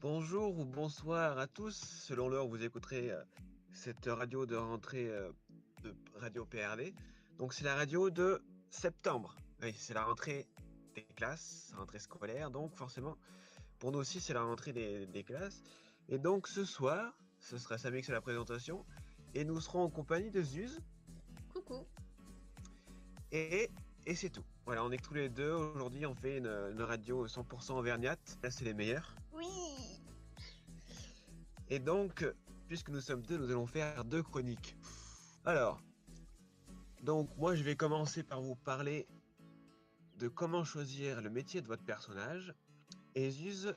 Bonjour ou bonsoir à tous, selon l'heure où vous écouterez cette radio de rentrée de Radio PRD. Donc c'est la radio de septembre. Oui, c'est la rentrée des classes, la rentrée scolaire, donc forcément pour nous aussi c'est la rentrée des classes. Et donc ce soir, ce sera Samy qui fait la présentation, et nous serons en compagnie de Zuz, Coucou. et, et c'est tout. Voilà, on est tous les deux, aujourd'hui on fait une radio 100% auvergnate, là c'est les meilleurs. Oui. Et donc, puisque nous sommes deux, nous allons faire deux chroniques. Alors, donc moi je vais commencer par vous parler de comment choisir le métier de votre personnage. Et Zuz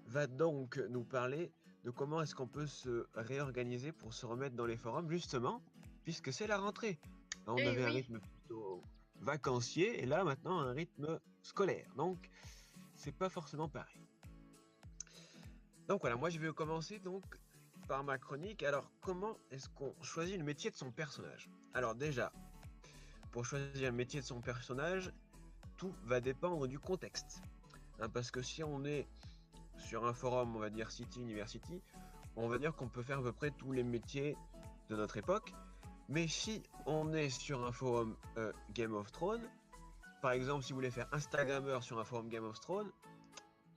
va donc nous parler de comment est-ce qu'on peut se réorganiser pour se remettre dans les forums, justement, puisque c'est la rentrée. On Eh avait un oui. rythme plutôt vacancier, et là maintenant un rythme scolaire. Donc, c'est pas forcément pareil. Donc voilà, moi je vais commencer donc par ma chronique. Alors, comment est-ce qu'on choisit le métier de son personnage? Alors déjà, pour choisir le métier de son personnage, tout va dépendre du contexte. Parce que si on est sur un forum, on va dire City University, on va dire qu'on peut faire à peu près tous les métiers de notre époque. Mais si on est sur un forum Game of Thrones, par exemple, si vous voulez faire Instagrammeur sur un forum Game of Thrones,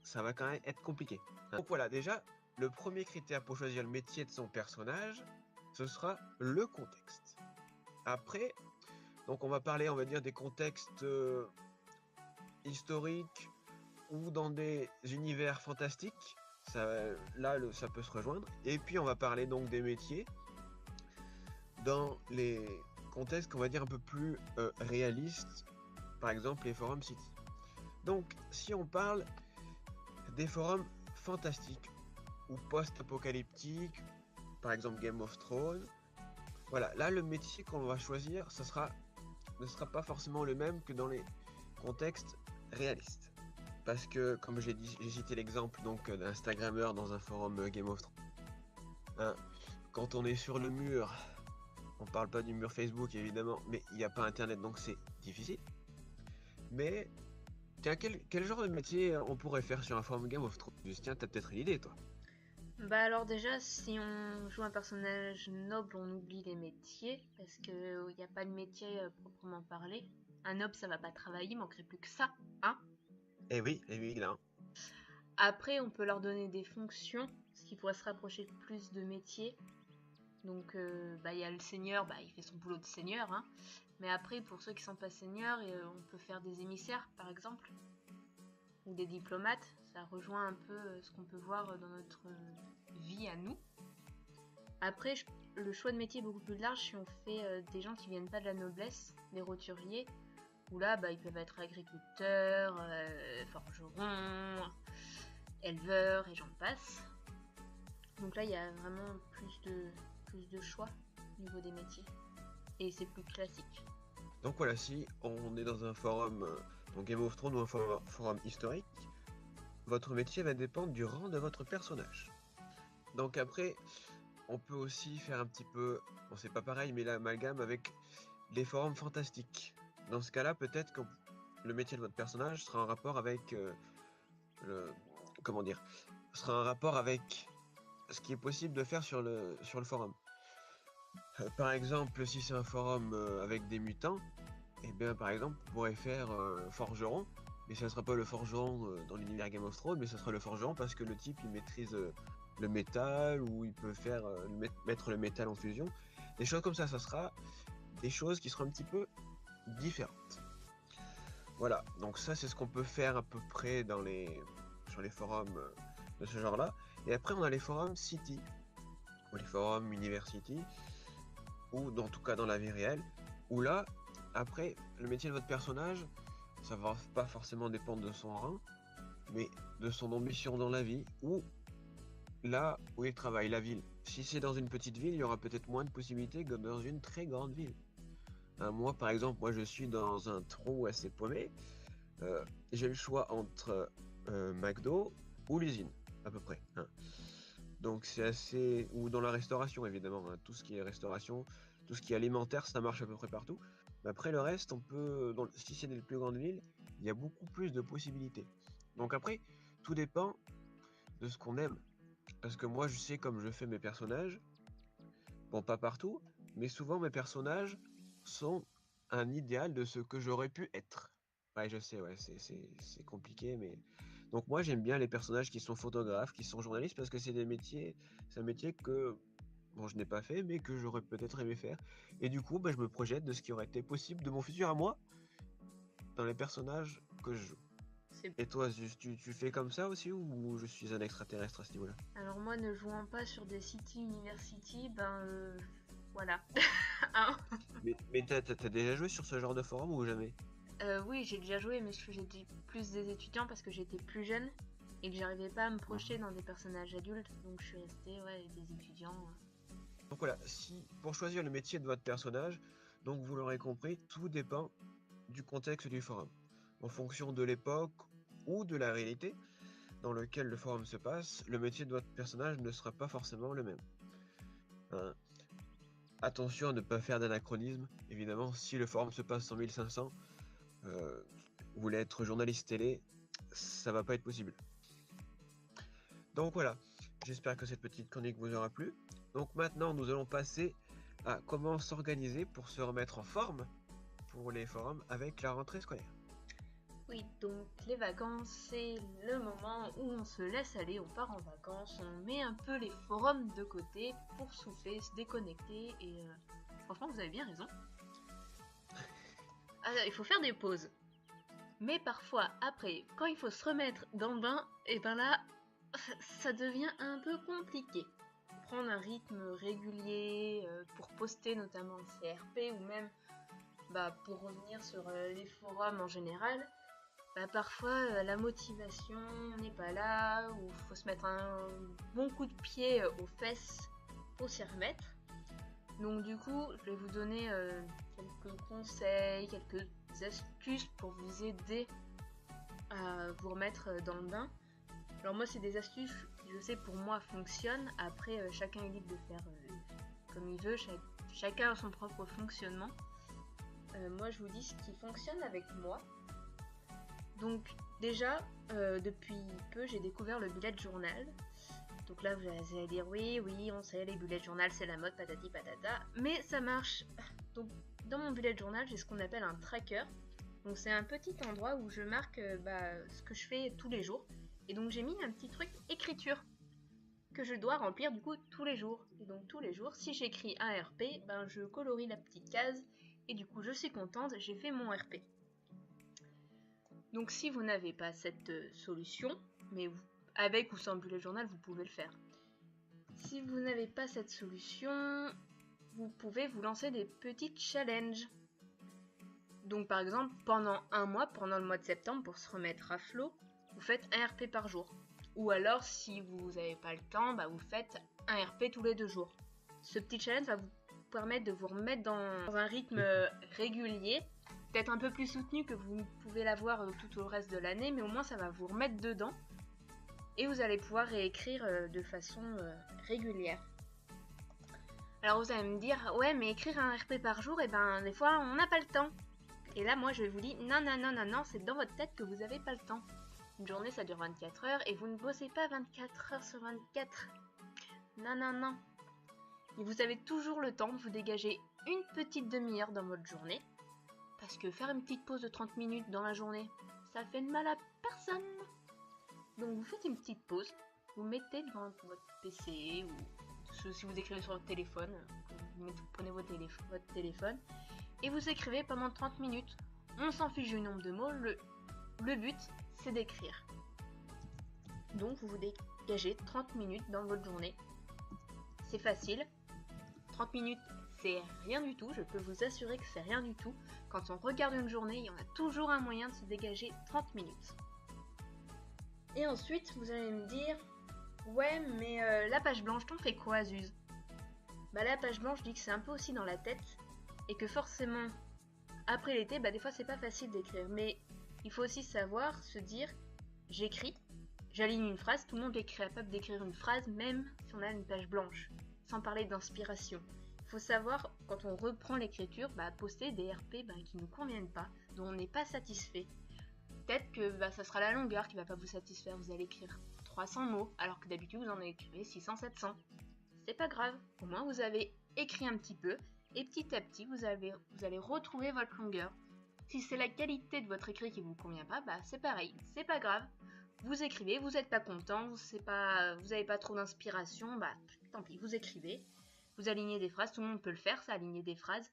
ça va quand même être compliqué. Donc voilà, déjà, le premier critère pour choisir le métier de son personnage, ce sera le contexte. Après, donc on va parler, on va dire, des contextes historiques ou dans des univers fantastiques. Là, ça peut se rejoindre. Et puis, on va parler donc des métiers dans les contextes qu'on va dire un peu plus réalistes, par exemple les forums City. Donc, si on parle des forums fantastiques ou post-apocalyptiques, par exemple Game of Thrones, voilà, là le métier qu'on va choisir, ne sera pas forcément le même que dans les contextes réalistes. Parce que, comme j'ai cité l'exemple donc d'Instagrammeur dans un forum Game of Thrones, hein, quand on est sur le mur, on parle pas du mur Facebook évidemment, mais il n'y a pas internet donc c'est difficile. Mais tiens, quel genre de métier on pourrait faire sur un forum Game of Thrones? Tiens, t'as peut-être une idée toi. Bah alors déjà, si on joue un personnage noble, on oublie les métiers, parce que il n'y a pas de métier proprement parlé. Un noble, ça va pas travailler, il manquerait plus que ça, hein. Eh oui, là. Après, on peut leur donner des fonctions, ce qui pourrait se rapprocher plus de métiers. Donc, bah il y a le seigneur, bah il fait son boulot de seigneur, hein. Mais après, pour ceux qui sont pas seigneurs, on peut faire des émissaires, par exemple, ou des diplomates. Ça rejoint un peu ce qu'on peut voir dans notre vie à nous. Après, le choix de métier est beaucoup plus large si on fait des gens qui viennent pas de la noblesse, des roturiers, où là, bah, ils peuvent être agriculteurs, forgerons, éleveurs et j'en passe. Donc là, il y a vraiment plus de choix au niveau des métiers. Et c'est plus classique. Donc voilà, si on est dans un forum dans Game of Thrones ou un forum historique, votre métier va dépendre du rang de votre personnage. Donc après, on peut aussi faire un petit peu, bon c'est pas pareil, mais l'amalgame avec les forums fantastiques. Dans ce cas-là, peut-être que le métier de votre personnage sera en rapport avec le, comment dire, sera en rapport avec ce qui est possible de faire sur le forum. Par exemple, si c'est un forum avec des mutants, et bien par exemple, vous pourrez faire forgeron, mais ça ne sera pas le forgeron dans l'univers Game of Thrones, mais ça sera le forgeron parce que le type il maîtrise le métal ou il peut faire mettre le métal en fusion. Des choses comme ça sera des choses qui seront un petit peu différentes. Voilà, donc ça c'est ce qu'on peut faire à peu près sur les forums de ce genre-là. Et après on a les forums City, ou les forums University, ou en tout cas dans la vie réelle, où là, après, le métier de votre personnage, ça va pas forcément dépendre de son rang, mais de son ambition dans la vie, ou là où il travaille, la ville. Si c'est dans une petite ville, il y aura peut-être moins de possibilités que dans une très grande ville. Moi, par exemple, moi je suis dans un trou assez paumé. Euh, j'ai le choix entre McDo ou l'usine, à peu près, hein. Donc c'est assez... Ou dans la restauration, évidemment, hein. Tout ce qui est restauration, tout ce qui est alimentaire, ça marche à peu près partout. Mais après, le reste, on peut... Si c'est des plus grandes villes, il y a beaucoup plus de possibilités. Donc après, tout dépend de ce qu'on aime. Parce que moi, je sais comme je fais mes personnages, bon, pas partout, mais souvent mes personnages sont un idéal de ce que j'aurais pu être. Ouais, je sais, ouais, c'est compliqué, mais... Donc moi, j'aime bien les personnages qui sont photographes, qui sont journalistes, parce que c'est un métier que, bon, je n'ai pas fait, mais que j'aurais peut-être aimé faire. Et du coup, bah, je me projette de ce qui aurait été possible de mon futur à moi, dans les personnages que je joue. C'est... Et toi, Zeus, tu fais comme ça aussi, ou je suis un extraterrestre à ce niveau-là? Alors moi, ne jouant pas sur des City University, voilà. Hein. Mais t'as déjà joué sur ce genre de forum ou jamais? Oui, j'ai déjà joué, mais j'ai dit plus des étudiants parce que j'étais plus jeune et que j'arrivais pas à me projeter dans des personnages adultes, donc je suis restée ouais, des étudiants. Donc voilà, si pour choisir le métier de votre personnage, donc vous l'aurez compris, tout dépend du contexte du forum. En fonction de l'époque ou de la réalité dans laquelle le forum se passe, le métier de votre personnage ne sera pas forcément le même. Hein. Attention à ne pas faire d'anachronisme. Évidemment, si le forum se passe en 1500, vous voulez être journaliste télé, ça va pas être possible. Donc voilà, j'espère que cette petite chronique vous aura plu. Donc maintenant, nous allons passer à comment s'organiser pour se remettre en forme pour les forums avec la rentrée scolaire. Oui, donc les vacances, c'est le moment où on se laisse aller, on part en vacances, on met un peu les forums de côté pour souffler, se déconnecter et franchement, vous avez bien raison. Il faut faire des pauses. Mais parfois, après, quand il faut se remettre dans le bain, et ben là, ça devient un peu compliqué. Prendre un rythme régulier pour poster notamment le CRP ou même pour revenir sur les forums en général, parfois la motivation n'est pas là ou il faut se mettre un bon coup de pied aux fesses pour s'y remettre. Donc du coup, je vais vous donner quelques conseils, quelques astuces pour vous aider à vous remettre dans le bain. Alors moi, c'est des astuces qui, je sais, pour moi fonctionnent. Après, chacun est libre de faire comme il veut. Chacun a son propre fonctionnement. Moi, je vous dis ce qui fonctionne avec moi. Donc déjà, depuis peu, j'ai découvert le bullet journal. Donc là, vous allez dire oui, on sait, les bullet journal, c'est la mode, patati patata. Mais ça marche. Donc dans mon bullet journal, j'ai ce qu'on appelle un tracker. Donc c'est un petit endroit où je marque ce que je fais tous les jours. Et donc j'ai mis un petit truc écriture que je dois remplir du coup tous les jours. Et donc tous les jours, si j'écris un RP, je colorie la petite case et du coup je suis contente, j'ai fait mon RP. Donc si vous n'avez pas cette solution, mais avec ou sans bullet journal, vous pouvez le faire. Si vous n'avez pas cette solution, vous pouvez vous lancer des petits challenges. Donc par exemple, pendant un mois, pendant le mois de septembre, pour se remettre à flot, vous faites un RP par jour. Ou alors, si vous n'avez pas le temps, vous faites un RP tous les 2 jours. Ce petit challenge va vous permettre de vous remettre dans un rythme régulier, peut-être un peu plus soutenu que vous pouvez l'avoir tout au reste de l'année, mais au moins ça va vous remettre dedans. Et vous allez pouvoir réécrire de façon régulière. Alors vous allez me dire, ouais mais écrire un RP par jour, des fois on n'a pas le temps. Et là moi je vous dis, non, c'est dans votre tête que vous n'avez pas le temps. Une journée ça dure 24 heures et vous ne bossez pas 24 heures sur 24. Non. Et vous avez toujours le temps de vous dégager une petite demi-heure dans votre journée. Parce que faire une petite pause de 30 minutes dans la journée, ça fait de mal à personne. Donc vous faites une petite pause, vous mettez devant votre PC ou si vous écrivez sur votre téléphone, vous prenez votre téléphone et vous écrivez pendant 30 minutes. On s'en fiche du nombre de mots, le but c'est d'écrire. Donc vous vous dégagez 30 minutes dans votre journée. C'est facile. 30 minutes c'est rien du tout, je peux vous assurer que c'est rien du tout. Quand on regarde une journée, il y en a toujours un moyen de se dégager 30 minutes. Et ensuite, vous allez me dire, ouais, mais la page blanche, t'en fais quoi, Zuz? La page blanche, je dis que c'est un peu aussi dans la tête, et que forcément, après l'été, des fois c'est pas facile d'écrire, mais il faut aussi savoir se dire, j'écris, j'aligne une phrase, tout le monde est capable d'écrire une phrase, même si on a une page blanche, sans parler d'inspiration. Il faut savoir, quand on reprend l'écriture, poster des RP qui ne nous conviennent pas, dont on n'est pas satisfait. Peut-être que ça sera la longueur qui va pas vous satisfaire, vous allez écrire 300 mots, alors que d'habitude vous en écrivez 600-700. C'est pas grave, au moins vous avez écrit un petit peu, et petit à petit vous allez retrouver votre longueur. Si c'est la qualité de votre écrit qui vous convient pas, bah c'est pareil, c'est pas grave. Vous écrivez, vous n'êtes pas content, vous n'avez pas trop d'inspiration, bah tant pis, vous écrivez. Vous alignez des phrases, tout le monde peut le faire, ça, aligner des phrases.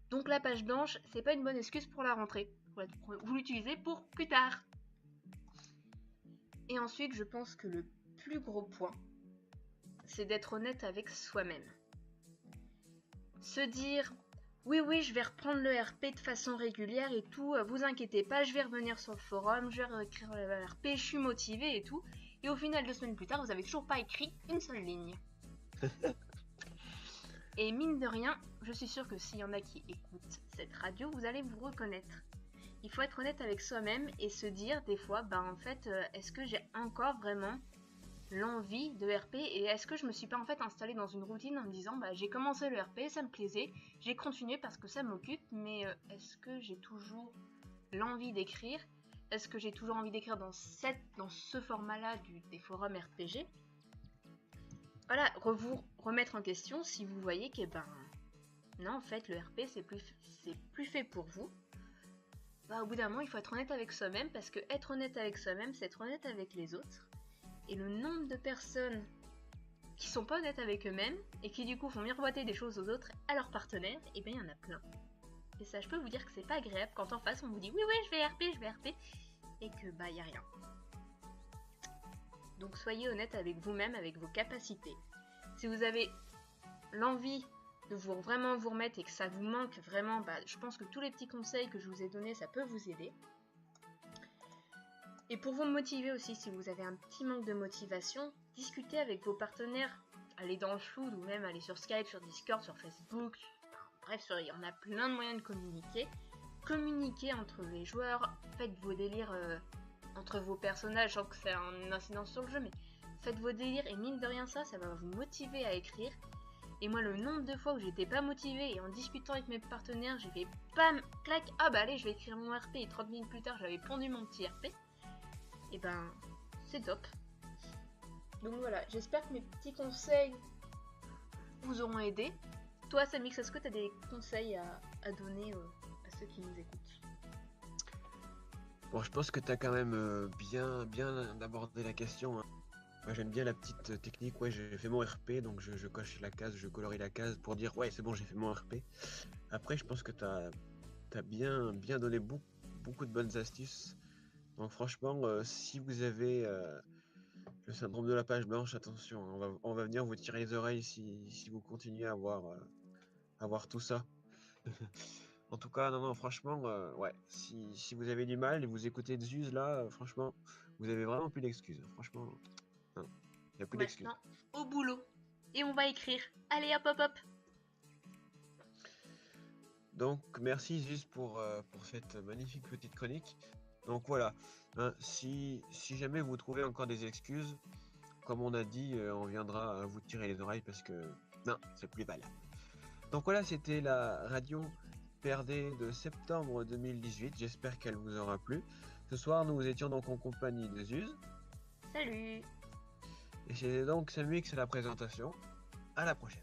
Donc la page blanche, c'est pas une bonne excuse pour la rentrée. Vous l'utilisez pour plus tard. Et ensuite, je pense que le plus gros point, c'est d'être honnête avec soi-même. Se dire, oui, je vais reprendre le RP de façon régulière et tout, vous inquiétez pas, je vais revenir sur le forum, je vais réécrire le RP, je suis motivée et tout. Et au final, 2 semaines plus tard, vous avez toujours pas écrit une seule ligne. Et mine de rien, je suis sûre que s'il y en a qui écoutent cette radio, vous allez vous reconnaître. Il faut être honnête avec soi-même et se dire des fois, en fait, est-ce que j'ai encore vraiment l'envie de RP et est-ce que je me suis pas en fait installée dans une routine en me disant, j'ai commencé le RP, ça me plaisait, j'ai continué parce que ça m'occupe, mais est-ce que j'ai toujours l'envie d'écrire? Est-ce que j'ai toujours envie d'écrire dans ce format-là des forums RPG? Voilà, vous remettre en question si vous voyez que non, en fait le RP c'est plus fait pour vous. Au bout d'un moment il faut être honnête avec soi-même, parce que être honnête avec soi-même c'est être honnête avec les autres. Et le nombre de personnes qui sont pas honnêtes avec eux-mêmes et qui du coup font miroiter des choses aux autres, à leurs partenaires, et bien il y en a plein. Et ça, je peux vous dire que c'est pas agréable quand en face on vous dit oui je vais RP et que y a rien. Donc soyez honnête avec vous-même, avec vos capacités. Si vous avez l'envie de vraiment vous remettre et que ça vous manque vraiment, je pense que tous les petits conseils que je vous ai donnés, ça peut vous aider. Et pour vous motiver aussi, si vous avez un petit manque de motivation, discutez avec vos partenaires, allez dans le Flood ou même allez sur Skype, sur Discord, sur Facebook, bref, il y en a plein de moyens de communiquer. Communiquez entre les joueurs, faites vos délires entre vos personnages, je sens que c'est une incidence sur le jeu, mais faites vos délires et mine de rien ça va vous motiver à écrire. Et moi le nombre de fois où j'étais pas motivée et en discutant avec mes partenaires, j'ai fait pam, clac, allez je vais écrire mon RP et 30 minutes plus tard j'avais pondu mon petit RP. Et c'est top. Donc voilà, j'espère que mes petits conseils vous auront aidé. Toi Samix, est-ce que tu as des conseils à donner à ceux qui nous écoutent? Bon, je pense que tu as quand même bien abordé la question, hein. Moi j'aime bien la petite technique, j'ai fait mon RP, donc je coche la case, je colorie la case pour dire c'est bon, j'ai fait mon RP. Après je pense que tu as bien donné beaucoup de bonnes astuces. Donc franchement, si vous avez le syndrome de la page blanche, attention, hein, on va venir vous tirer les oreilles si vous continuez à avoir tout ça. En tout cas, non, franchement, si vous avez du mal et vous écoutez Zuz là, franchement, vous avez vraiment plus d'excuses. Franchement, il n'y a plus d'excuses. Maintenant, au boulot. Et on va écrire. Allez, hop. Donc, merci Zuz pour cette magnifique petite chronique. Donc voilà, hein, si jamais vous trouvez encore des excuses, comme on a dit, on viendra vous tirer les oreilles parce que non, c'est plus valable. Donc voilà, c'était la radio PRD de septembre 2018. J'espère qu'elle vous aura plu. Ce soir, nous étions donc en compagnie de Zuz. Salut. Et c'est donc Samix à la présentation. À la prochaine.